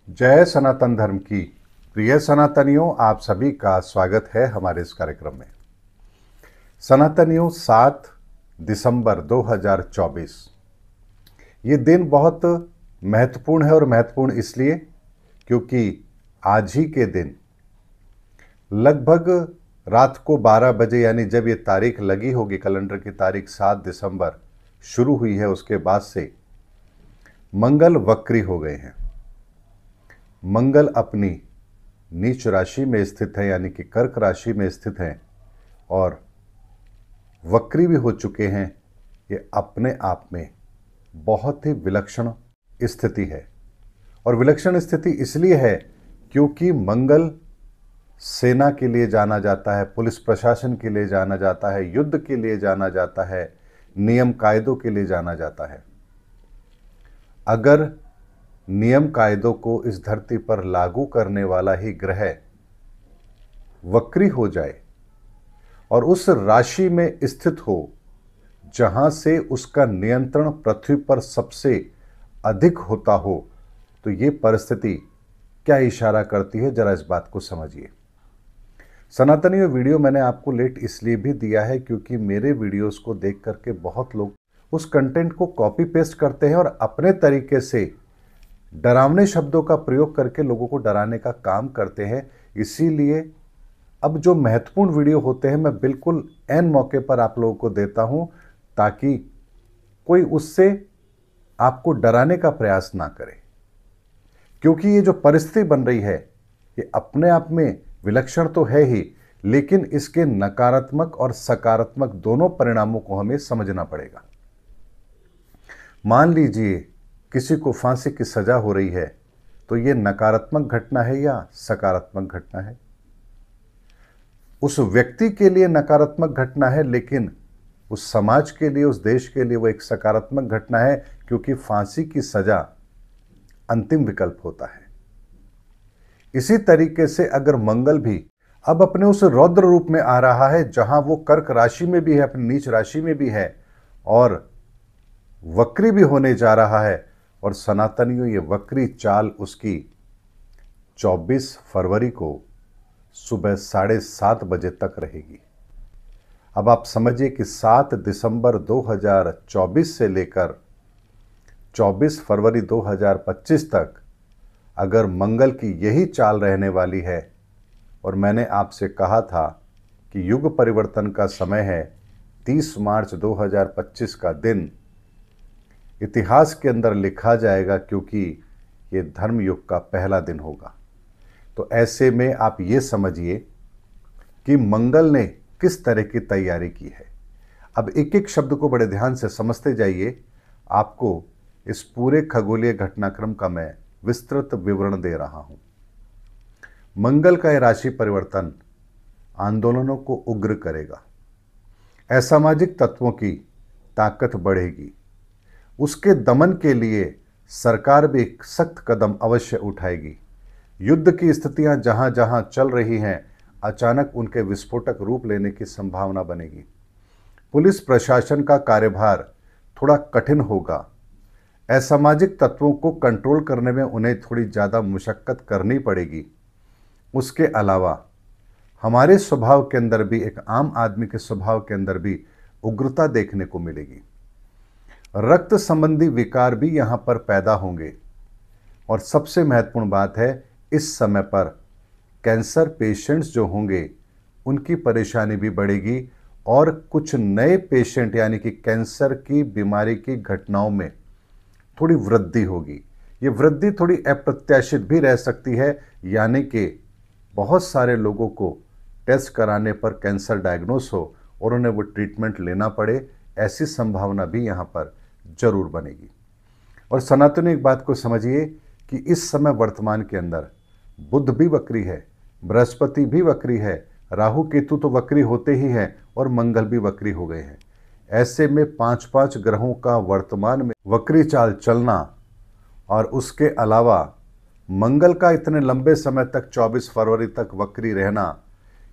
जय सनातन धर्म की प्रिय सनातनियों, आप सभी का स्वागत है हमारे इस कार्यक्रम में। सनातनियों, 7 दिसंबर 2024 ये दिन बहुत महत्वपूर्ण है और महत्वपूर्ण इसलिए क्योंकि आज ही के दिन लगभग रात को 12 बजे, यानी जब ये तारीख लगी होगी, कैलेंडर की तारीख 7 दिसंबर शुरू हुई है, उसके बाद से मंगल वक्री हो गए हैं। मंगल अपनी नीच राशि में स्थित है, यानी कि कर्क राशि में स्थित हैं और वक्री भी हो चुके हैं। ये अपने आप में बहुत ही विलक्षण स्थिति है और विलक्षण स्थिति इसलिए है क्योंकि मंगल सेना के लिए जाना जाता है, पुलिस प्रशासन के लिए जाना जाता है, युद्ध के लिए जाना जाता है, नियम कायदों के लिए जाना जाता है। अगर नियम कायदों को इस धरती पर लागू करने वाला ही ग्रह वक्री हो जाए और उस राशि में स्थित हो जहां से उसका नियंत्रण पृथ्वी पर सबसे अधिक होता हो, तो ये परिस्थिति क्या इशारा करती है, जरा इस बात को समझिए। सनातनी वीडियो मैंने आपको लेट इसलिए भी दिया है क्योंकि मेरे वीडियोस को देख करके बहुत लोग उस कंटेंट को कॉपी पेस्ट करते हैं और अपने तरीके से डरावने शब्दों का प्रयोग करके लोगों को डराने का काम करते हैं। इसीलिए अब जो महत्वपूर्ण वीडियो होते हैं मैं बिल्कुल ऐन मौके पर आप लोगों को देता हूं ताकि कोई उससे आपको डराने का प्रयास ना करे, क्योंकि ये जो परिस्थिति बन रही है ये अपने आप में विलक्षण तो है ही, लेकिन इसके नकारात्मक और सकारात्मक दोनों परिणामों को हमें समझना पड़ेगा। मान लीजिए किसी को फांसी की सजा हो रही है, तो ये नकारात्मक घटना है या सकारात्मक घटना है? उस व्यक्ति के लिए नकारात्मक घटना है, लेकिन उस समाज के लिए, उस देश के लिए वो एक सकारात्मक घटना है, क्योंकि फांसी की सजा अंतिम विकल्प होता है। इसी तरीके से अगर मंगल भी अब अपने उस रौद्र रूप में आ रहा है जहां वो कर्क राशि में भी है, अपनी नीच राशि में भी है और वक्री भी होने जा रहा है, और सनातनियों ये वक्री चाल उसकी 24 फरवरी को सुबह 7:30 बजे तक रहेगी। अब आप समझिए कि 7 दिसंबर 2024 से लेकर 24 फरवरी 2025 तक अगर मंगल की यही चाल रहने वाली है, और मैंने आपसे कहा था कि युग परिवर्तन का समय है 30 मार्च 2025 का दिन इतिहास के अंदर लिखा जाएगा, क्योंकि ये धर्म युग का पहला दिन होगा। तो ऐसे में आप ये समझिए कि मंगल ने किस तरह की तैयारी की है। अब एक एक शब्द को बड़े ध्यान से समझते जाइए। आपको इस पूरे खगोलीय घटनाक्रम का मैं विस्तृत विवरण दे रहा हूं। मंगल का यह राशि परिवर्तन आंदोलनों को उग्र करेगा, असामाजिक तत्वों की ताकत बढ़ेगी, उसके दमन के लिए सरकार भी एक सख्त कदम अवश्य उठाएगी। युद्ध की स्थितियां जहां जहां चल रही हैं, अचानक उनके विस्फोटक रूप लेने की संभावना बनेगी। पुलिस प्रशासन का कार्यभार थोड़ा कठिन होगा। असामाजिक तत्वों को कंट्रोल करने में उन्हें थोड़ी ज़्यादा मुशक्कत करनी पड़ेगी। उसके अलावा हमारे स्वभाव के अंदर भी, एक आम आदमी के स्वभाव के अंदर भी उग्रता देखने को मिलेगी। रक्त संबंधी विकार भी यहाँ पर पैदा होंगे, और सबसे महत्वपूर्ण बात है, इस समय पर कैंसर पेशेंट्स जो होंगे उनकी परेशानी भी बढ़ेगी और कुछ नए पेशेंट, यानी कि कैंसर की बीमारी की घटनाओं में थोड़ी वृद्धि होगी। ये वृद्धि थोड़ी अप्रत्याशित भी रह सकती है, यानी कि बहुत सारे लोगों को टेस्ट कराने पर कैंसर डायग्नोस हो और उन्हें वो ट्रीटमेंट लेना पड़े, ऐसी संभावना भी यहाँ पर जरूर बनेगी। और सनातनी एक बात को समझिए कि इस समय वर्तमान के अंदर बुध भी वक्री है, बृहस्पति भी वक्री है, राहु केतु तो वक्री होते ही हैं और मंगल भी वक्री हो गए हैं। ऐसे में 5-5 ग्रहों का वर्तमान में वक्री चाल चलना और उसके अलावा मंगल का इतने लंबे समय तक 24 फरवरी तक वक्री रहना,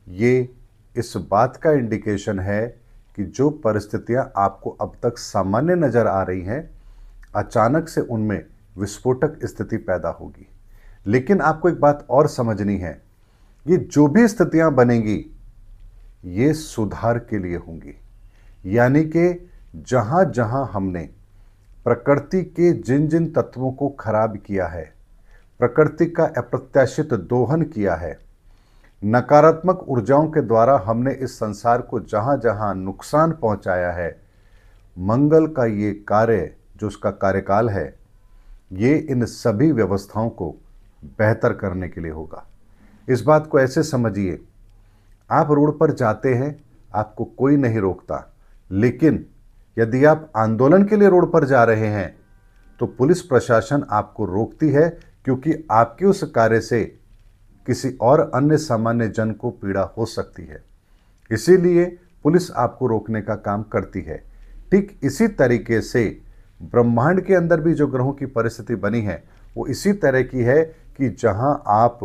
ये इस बात का इंडिकेशन है कि जो परिस्थितियां आपको अब तक सामान्य नजर आ रही हैं, अचानक से उनमें विस्फोटक स्थिति पैदा होगी। लेकिन आपको एक बात और समझनी है, ये जो भी स्थितियां बनेंगी ये सुधार के लिए होंगी। यानी कि जहां जहां हमने प्रकृति के जिन जिन तत्वों को खराब किया है, प्रकृति का अप्रत्याशित दोहन किया है, नकारात्मक ऊर्जाओं के द्वारा हमने इस संसार को जहां जहां नुकसान पहुंचाया है, मंगल का ये कार्य जो उसका कार्यकाल है, ये इन सभी व्यवस्थाओं को बेहतर करने के लिए होगा। इस बात को ऐसे समझिए, आप रोड पर जाते हैं, आपको कोई नहीं रोकता, लेकिन यदि आप आंदोलन के लिए रोड पर जा रहे हैं तो पुलिस प्रशासन आपको रोकती है, क्योंकि आपके उस कार्य से किसी और अन्य सामान्य जन को पीड़ा हो सकती है। इसीलिए पुलिस आपको रोकने का काम करती है। ठीक इसी तरीके से ब्रह्मांड के अंदर भी जो ग्रहों की परिस्थिति बनी है वो इसी तरह की है कि जहां आप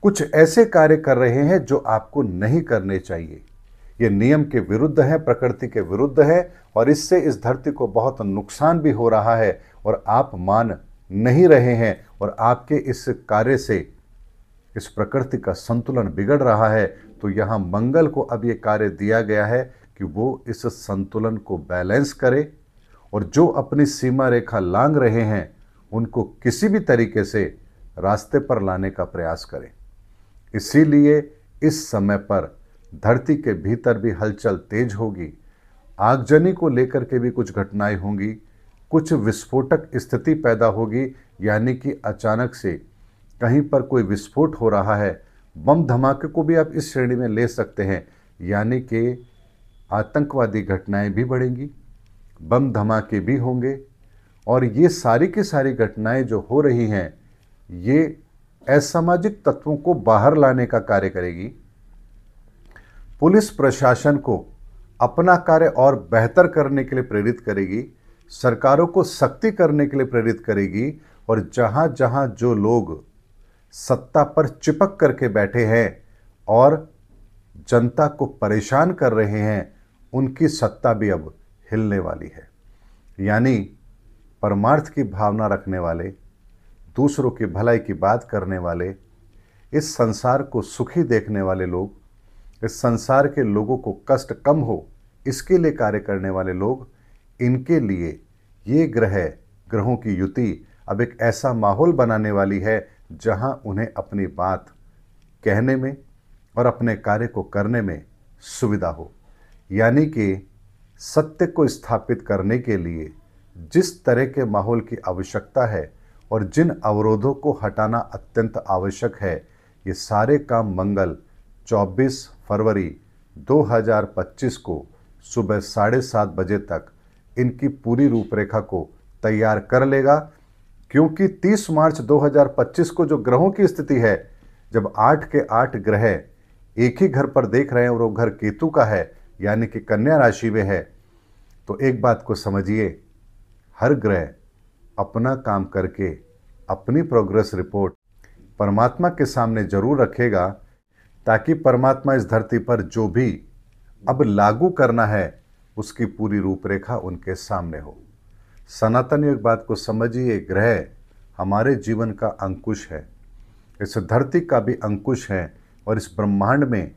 कुछ ऐसे कार्य कर रहे हैं जो आपको नहीं करने चाहिए, ये नियम के विरुद्ध है, प्रकृति के विरुद्ध है, और इससे इस धरती को बहुत नुकसान भी हो रहा है और आप मान नहीं रहे हैं, और आपके इस कार्य से इस प्रकृति का संतुलन बिगड़ रहा है। तो यहाँ मंगल को अब ये कार्य दिया गया है कि वो इस संतुलन को बैलेंस करे, और जो अपनी सीमा रेखा लांघ रहे हैं उनको किसी भी तरीके से रास्ते पर लाने का प्रयास करें। इसीलिए इस समय पर धरती के भीतर भी हलचल तेज होगी, आगजनी को लेकर के भी कुछ घटनाएं होंगी, कुछ विस्फोटक स्थिति पैदा होगी, यानी कि अचानक से कहीं पर कोई विस्फोट हो रहा है। बम धमाके को भी आप इस श्रेणी में ले सकते हैं, यानी कि आतंकवादी घटनाएं भी बढ़ेंगी, बम धमाके भी होंगे, और ये सारी की सारी घटनाएं जो हो रही हैं ये असामाजिक तत्वों को बाहर लाने का कार्य करेगी। पुलिस प्रशासन को अपना कार्य और बेहतर करने के लिए प्रेरित करेगी, सरकारों को सख्ती करने के लिए प्रेरित करेगी, और जहां जहां जो लोग सत्ता पर चिपक करके बैठे हैं और जनता को परेशान कर रहे हैं, उनकी सत्ता भी अब हिलने वाली है। यानी परमार्थ की भावना रखने वाले, दूसरों की भलाई की बात करने वाले, इस संसार को सुखी देखने वाले लोग, इस संसार के लोगों को कष्ट कम हो इसके लिए कार्य करने वाले लोग, इनके लिए ये ग्रहों की युति अब एक ऐसा माहौल बनाने वाली है जहां उन्हें अपनी बात कहने में और अपने कार्य को करने में सुविधा हो। यानी कि सत्य को स्थापित करने के लिए जिस तरह के माहौल की आवश्यकता है और जिन अवरोधों को हटाना अत्यंत आवश्यक है, ये सारे काम मंगल 24 फरवरी 2025 को सुबह 7:30 बजे तक इनकी पूरी रूपरेखा को तैयार कर लेगा। क्योंकि 30 मार्च 2025 को जो ग्रहों की स्थिति है, जब 8 के 8 ग्रह एक ही घर पर देख रहे हैं और वो घर केतु का है, यानी कि कन्या राशि में है, तो एक बात को समझिए, हर ग्रह अपना काम करके अपनी प्रोग्रेस रिपोर्ट परमात्मा के सामने जरूर रखेगा, ताकि परमात्मा इस धरती पर जो भी अब लागू करना है उसकी पूरी रूपरेखा उनके सामने हो। सनातन योग बात को समझिए, ग्रह हमारे जीवन का अंकुश है, इस धरती का भी अंकुश है, और इस ब्रह्मांड में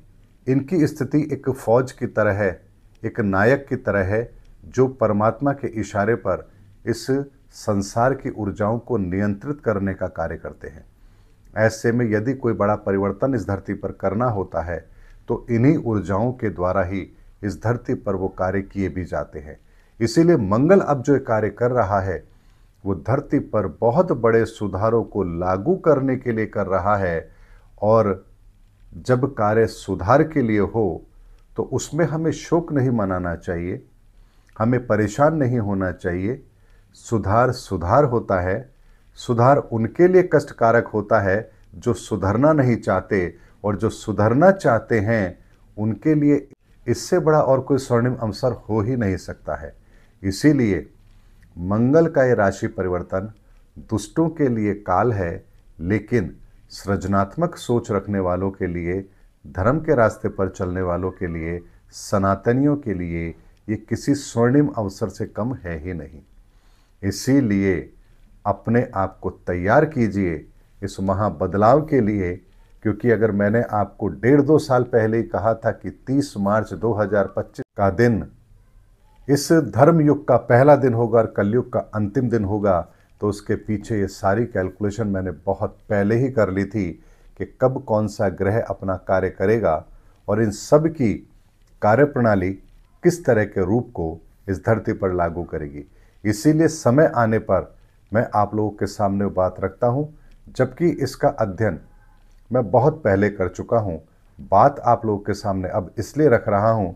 इनकी स्थिति एक फौज की तरह है, एक नायक की तरह है, जो परमात्मा के इशारे पर इस संसार की ऊर्जाओं को नियंत्रित करने का कार्य करते हैं। ऐसे में यदि कोई बड़ा परिवर्तन इस धरती पर करना होता है तो इन्हीं ऊर्जाओं के द्वारा ही इस धरती पर वो कार्य किए भी जाते हैं। इसीलिए मंगल अब जो कार्य कर रहा है वो धरती पर बहुत बड़े सुधारों को लागू करने के लिए कर रहा है, और जब कार्य सुधार के लिए हो तो उसमें हमें शोक नहीं मनाना चाहिए, हमें परेशान नहीं होना चाहिए। सुधार सुधार होता है, सुधार उनके लिए कष्टकारक होता है जो सुधरना नहीं चाहते, और जो सुधरना चाहते हैं उनके लिए इससे बड़ा और कोई स्वर्णिम अवसर हो ही नहीं सकता है। इसीलिए मंगल का ये राशि परिवर्तन दुष्टों के लिए काल है, लेकिन सृजनात्मक सोच रखने वालों के लिए, धर्म के रास्ते पर चलने वालों के लिए, सनातनियों के लिए ये किसी स्वर्णिम अवसर से कम है ही नहीं। इसीलिए अपने आप को तैयार कीजिए इस महाबदलाव के लिए, क्योंकि अगर मैंने आपको 1.5-2 साल पहले ही कहा था कि 30 मार्च 2025 का दिन इस धर्म युग का पहला दिन होगा और कलयुग का अंतिम दिन होगा, तो उसके पीछे ये सारी कैलकुलेशन मैंने बहुत पहले ही कर ली थी कि कब कौन सा ग्रह अपना कार्य करेगा और इन सब की कार्यप्रणाली किस तरह के रूप को इस धरती पर लागू करेगी। इसीलिए समय आने पर मैं आप लोगों के सामने बात रखता हूं, जबकि इसका अध्ययन मैं बहुत पहले कर चुका हूं। बात आप लोगों के सामने अब इसलिए रख रहा हूं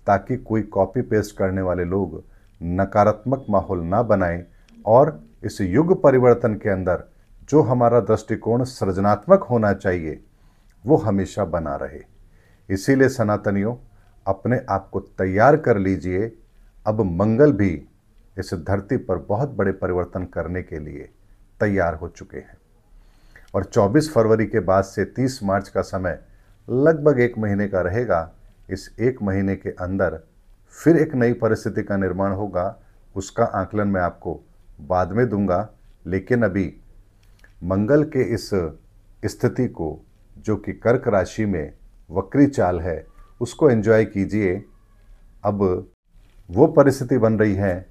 ताकि कोई कॉपी पेस्ट करने वाले लोग नकारात्मक माहौल ना बनाएं और इस युग परिवर्तन के अंदर जो हमारा दृष्टिकोण सृजनात्मक होना चाहिए वो हमेशा बना रहे। इसीलिए सनातनियों, अपने आप को तैयार कर लीजिए। अब मंगल भी इस धरती पर बहुत बड़े परिवर्तन करने के लिए तैयार हो चुके हैं और 24 फरवरी के बाद से 30 मार्च का समय लगभग 1 महीने का रहेगा। इस 1 महीने के अंदर फिर एक नई परिस्थिति का निर्माण होगा। उसका आकलन मैं आपको बाद में दूंगा, लेकिन अभी मंगल के इस स्थिति को, जो कि कर्क राशि में वक्री चाल है, उसको एंजॉय कीजिए। अब वो परिस्थिति बन रही है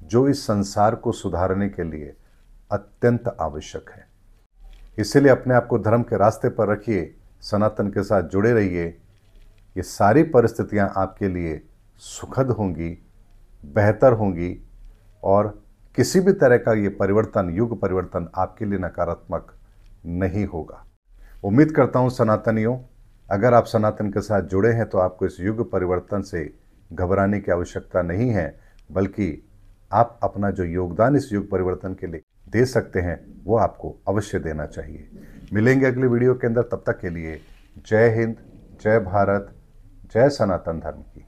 जो इस संसार को सुधारने के लिए अत्यंत आवश्यक है। इसलिए अपने आप को धर्म के रास्ते पर रखिए, सनातन के साथ जुड़े रहिए। ये सारी परिस्थितियां आपके लिए सुखद होंगी, बेहतर होंगी और किसी भी तरह का ये परिवर्तन, युग परिवर्तन आपके लिए नकारात्मक नहीं होगा। उम्मीद करता हूं सनातनियों, अगर आप सनातन के साथ जुड़े हैं तो आपको इस युग परिवर्तन से घबराने की आवश्यकता नहीं है, बल्कि आप अपना जो योगदान इस युग परिवर्तन के लिए दे सकते हैं वो आपको अवश्य देना चाहिए। मिलेंगे अगले वीडियो के अंदर, तब तक के लिए जय हिंद, जय भारत, जय सनातन धर्म की।